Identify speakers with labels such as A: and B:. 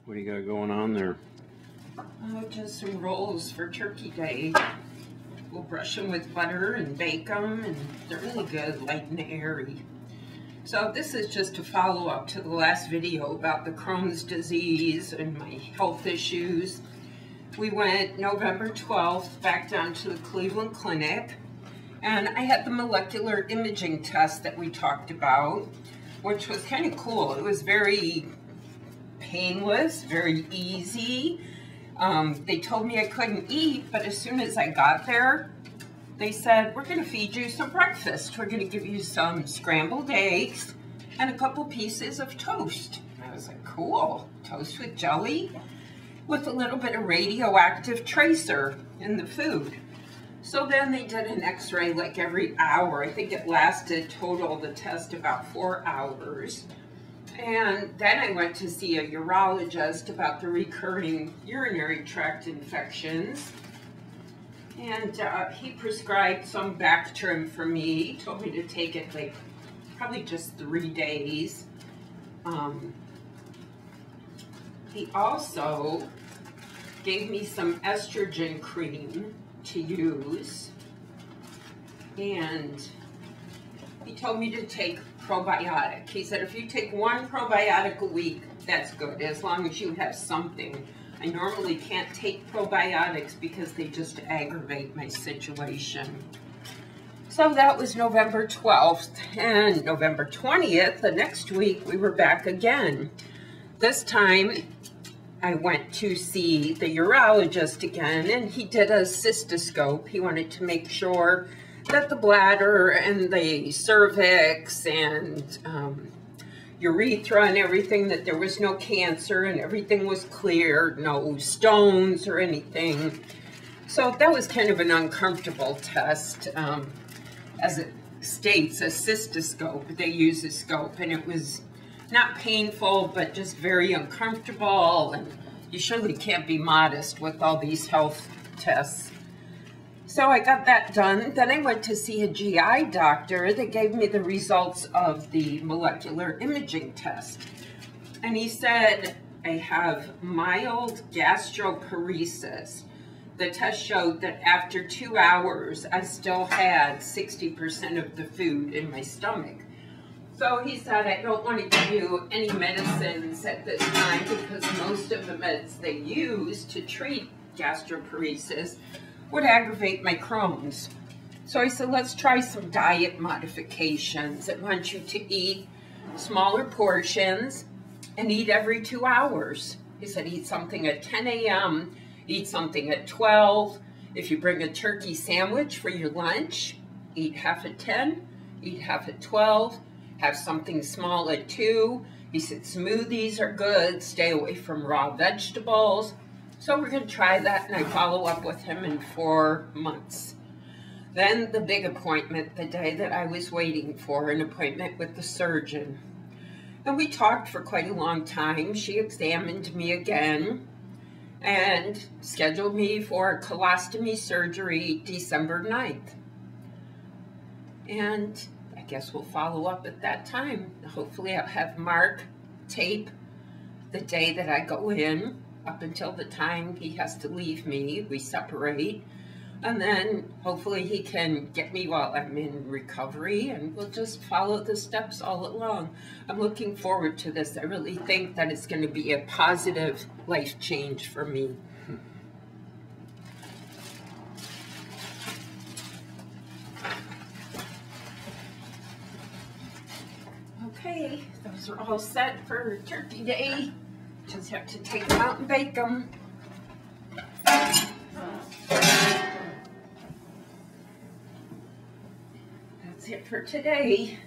A: What do you got going on there?
B: Just some rolls for Turkey Day. We'll brush them with butter and bake them, and they're really good, light and airy. So this is just a follow-up to the last video about the Crohn's disease and my health issues. We went November 12th back down to the Cleveland Clinic, and I had the molecular imaging test that we talked about, which was kind of cool. It was very painless, very easy. They told me I couldn't eat, but as soon as I got there, they said, we're going to feed you some breakfast. We're going to give you some scrambled eggs and a couple pieces of toast. And I was like, cool, toast with jelly with a little bit of radioactive tracer in the food. So then they did an x-ray like every hour. I think it lasted total, the test, about 4 hours. And then I went to see a urologist about the recurring urinary tract infections. And he prescribed some Bactrim for me. He told me to take it like probably just 3 days. He also gave me some estrogen cream to use. And he told me to take probiotic. He said if you take 1 probiotic a week, that's good, as long as you have something. I normally can't take probiotics because they just aggravate my situation. So that was November 12th, and November 20th, the next week, we were back again. This time, I went to see the urologist again, and he did a cystoscope. He wanted to make sure that the bladder and the cervix and urethra and everything, that there was no cancer and everything was clear, no stones or anything. So that was kind of an uncomfortable test. As it states, a cystoscope, they use a scope, and it was not painful, but just very uncomfortable, and you surely can't be modest with all these health tests. So I got that done. Then I went to see a GI doctor that gave me the results of the molecular imaging test. And he said, I have mild gastroparesis. The test showed that after 2 hours, I still had 60% of the food in my stomach. So he said, I don't want to give you any medicines at this time because most of the meds they use to treat gastroparesis would aggravate my Crohn's. So I said, let's try some diet modifications. I want you to eat smaller portions and eat every 2 hours. He said, eat something at 10 a.m., eat something at 12. If you bring a turkey sandwich for your lunch, eat half at 10, eat half at 12, have something small at 2. He said, smoothies are good, stay away from raw vegetables. So we're going to try that, and I follow up with him in 4 months. Then the big appointment, the day that I was waiting for, an appointment with the surgeon. And we talked for quite a long time. She examined me again and scheduled me for a colostomy surgery December 9th. And I guess we'll follow up at that time. Hopefully I'll have Mark tape the day that I go in. Up until the time he has to leave me, we separate, and then hopefully he can get me while I'm in recovery, and we'll just follow the steps all along. I'm looking forward to this. I really think that it's going to be a positive life change for me. Okay, those are all set for Turkey Day. Just have to take them out and bake them. That's it for today.